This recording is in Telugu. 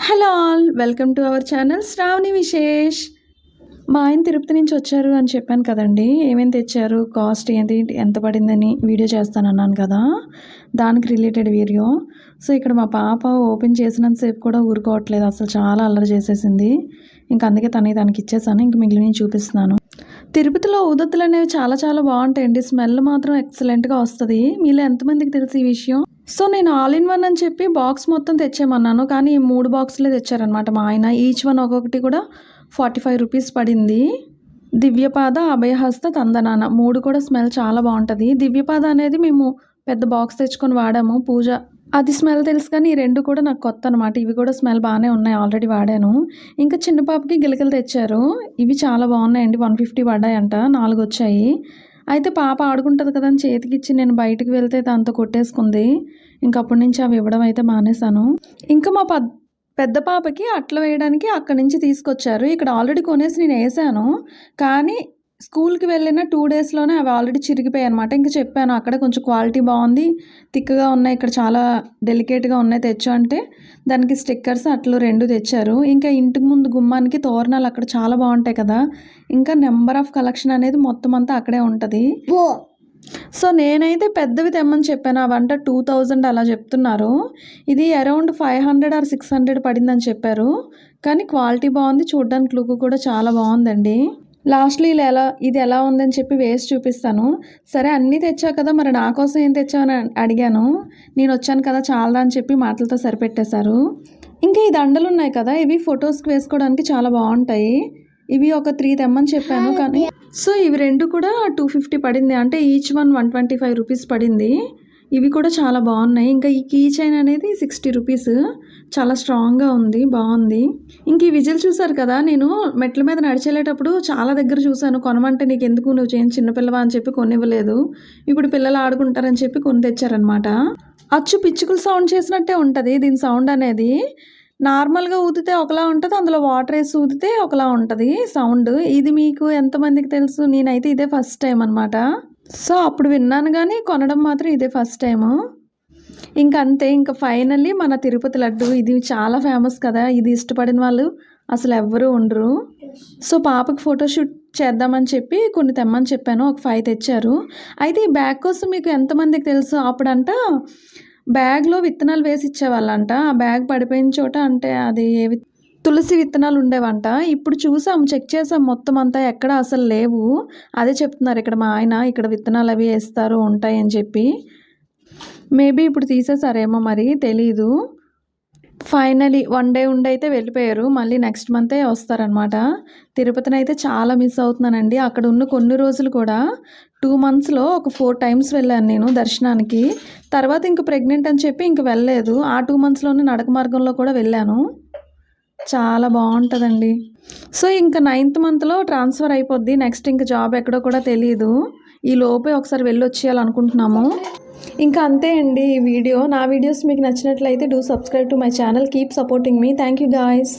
Hello all, welcome to our channel Sravani Vishesh. మా ఆయన తిరుపతి నుంచి వచ్చారు అని చెప్పాను కదండి. ఏమేమి తెచ్చారు, కాస్ట్ ఏంటి, ఎంత పడిందని వీడియో చేస్తానన్నాను కదా, దానికి రిలేటెడ్ వీడియో. సో ఇక్కడ మా పాప ఓపెన్ చేసినంతసేపు కూడా ఊరుకోవట్లేదు, అసలు చాలా అల్లరి చేసేసింది. ఇంక అందుకే తనకి ఇచ్చేసాను, ఇంక మిగిలిన చూపిస్తున్నాను. తిరుపతిలో ఊదొత్తులు అనేవి చాలా చాలా బాగుంటాయండి. స్మెల్ మాత్రం ఎక్సలెంట్గా వస్తుంది. మీలో ఎంతమందికి తెలుసు ఈ విషయం? సో నేను ఆల్ ఇన్ వన్ అని చెప్పి బాక్స్ మొత్తం తెచ్చేయమన్నాను, కానీ ఈ 3 బాక్సులే తెచ్చారనమాట మా ఆయన. ఈచ్ వన్ ఒక్కొక్కటి కూడా 45 రూపీస్ పడింది. దివ్యపాద, అభయహస్త, తందనాన 3 కూడా స్మెల్ చాలా బాగుంటుంది. దివ్యపాద అనేది మేము పెద్ద బాక్స్ తెచ్చుకొని వాడాము, పూజ అది స్మెల్ తెలుసు, కానీ ఈ 2 కూడా నాకు కొత్త అనమాట. ఇవి కూడా స్మెల్ బాగానే ఉన్నాయి, ఆల్రెడీ వాడాను. ఇంకా చిన్న పాపకి గిలకలు తెచ్చారు. ఇవి చాలా బాగున్నాయండి, 150 పడ్డాయంట, 4 వచ్చాయి. అయితే పాప ఆడుకుంటుంది కదా అని చేతికిచ్చి నేను బయటికి వెళ్తే దాంతో కొట్టేసుకుంది. ఇంకప్పటి నుంచి అవి ఇవ్వడం అయితే మానేశాను. ఇంకా మా పెద్ద పాపకి అట్లు వేయడానికి అక్కడి నుంచి తీసుకొచ్చారు. ఇక్కడ ఆల్రెడీ కొనేసి నేను వేసాను, కానీ స్కూల్కి వెళ్ళిన 2 డేస్లోనే అవి ఆల్రెడీ చిరిగిపోయాయి అనమాట. ఇంకా చెప్పాను, అక్కడ కొంచెం క్వాలిటీ బాగుంది, థిక్గా ఉన్నాయి, ఇక్కడ చాలా డెలికేట్గా ఉన్నాయి, తెచ్చు అంటే దానికి స్టిక్కర్స్ అట్లు 2 తెచ్చారు. ఇంకా ఇంటికి ముందు గుమ్మానికి తోరణాలు అక్కడ చాలా బాగుంటాయి కదా, ఇంకా నెంబర్ ఆఫ్ కలెక్షన్ అనేది మొత్తం అంతా అక్కడే ఉంటుంది. సో నేనైతే పెద్దవి తెమ్మని చెప్పాను, అవంట 2000 అలా చెప్తున్నారు. ఇది అరౌండ్ 500 ఆర్ 600 పడిందని చెప్పారు, కానీ క్వాలిటీ బాగుంది, చూడడానికి లుక్ కూడా చాలా బాగుందండి. లాస్ట్లో ఇది ఎలా ఉందని చెప్పి వేసి చూపిస్తాను. సరే అన్నీ తెచ్చావు కదా, మరి నా కోసం ఏం తెచ్చావని అడిగాను. నేను వచ్చాను కదా చాలా అని చెప్పి మాటలతో సరిపెట్టేశారు. ఇంకా ఈ దండలు ఉన్నాయి కదా, ఇవి ఫొటోస్కి వేసుకోవడానికి చాలా బాగుంటాయి. ఇవి ఒక 3 తెమ్మని చెప్పాను, కానీ సో ఇవి 2 కూడా 250 పడింది, అంటే ఈచ్ వన్ 125 రూపీస్ పడింది. ఇవి కూడా చాలా బాగున్నాయి. ఇంకా ఈ కీ చైన్ అనేది 60 రూపీస్, చాలా స్ట్రాంగ్గా ఉంది, బాగుంది. ఇంక ఈ విజిల్ చూసారు కదా, నేను మెట్ల మీద నడిచేటప్పుడు చాలా దగ్గర చూశాను. కొనమంటే నీకు ఎందుకు, నువ్వు చిన్నపిల్లవా అని చెప్పి కొనివ్వలేదు. ఇప్పుడు పిల్లలు ఆడుకుంటారని చెప్పి కొని తెచ్చారనమాట. అచ్చు పిచ్చుకలు సౌండ్ చేసినట్టే ఉంటుంది దీని సౌండ్ అనేది. నార్మల్గా ఊదితే ఒకలా ఉంటుంది, అందులో వాటర్ వేసి ఊదితే ఒకలా ఉంటుంది సౌండ్. ఇది మీకు ఎంతమందికి తెలుసు? నేనైతే ఇదే ఫస్ట్ టైం అనమాట. సో అప్పుడు విన్నాను, కానీ కొనడం మాత్రం ఇదే ఫస్ట్ టైము. ఇంకంతే, ఇంకా ఫైనల్లీ మన తిరుపతి లడ్డు, ఇది చాలా ఫేమస్ కదా, ఇది ఇష్టపడిన వాళ్ళు అసలు ఎవ్వరూ ఉండరు. సో పాపకి ఫోటోషూట్ చేద్దామని చెప్పి కొన్ని తెమ్మని చెప్పాను, ఒక 5 తెచ్చారు. అయితే ఈ బ్యాగ్ కోసం మీకు ఎంతమందికి తెలుసు? అప్పుడంట బ్యాగ్లో విత్తనాలు వేసి ఇచ్చేవాళ్ళంట. ఆ బ్యాగ్ పడిపోయిన చోట అంటే అది తులసి విత్తనాలు ఉండేవంట. ఇప్పుడు చూసాం, చెక్ చేసాం, మొత్తం అంతా ఎక్కడ అసలు లేవు. అదే చెప్తున్నారు ఇక్కడ మా ఆయన, ఇక్కడ విత్తనాలు అవి వేస్తారు ఉంటాయని చెప్పి. మేబీ ఇప్పుడు తీసేసారేమో, మరి తెలీదు. ఫైనలీ 1 డే ఉండి అయితే వెళ్ళిపోయారు, మళ్ళీ నెక్స్ట్ మంతే వస్తారనమాట. తిరుపతిని అయితే చాలా మిస్ అవుతున్నానండి. అక్కడ ఉన్న కొన్ని రోజులు కూడా 2 మంత్స్లో ఒక 4 టైమ్స్ వెళ్ళాను నేను దర్శనానికి. తర్వాత ఇంక ప్రెగ్నెంట్ అని చెప్పి ఇంక వెళ్ళలేదు. ఆ 2 మంత్స్లోనే నడక మార్గంలో కూడా వెళ్ళాను, చాలా బాగుంటుందండి. సో ఇంకా 9th మంత్లో ట్రాన్స్ఫర్ అయిపోద్ది. నెక్స్ట్ ఇంక జాబ్ ఎక్కడో కూడా తెలియదు. ఈ లోపే ఒకసారి వెళ్ళి వచ్చేయాలనుకుంటున్నాము. ఇంకా అంతే అండి ఈ వీడియో. నా వీడియోస్ మీకు నచ్చినట్లయితే do subscribe to my channel. Keep supporting me. Thank you guys.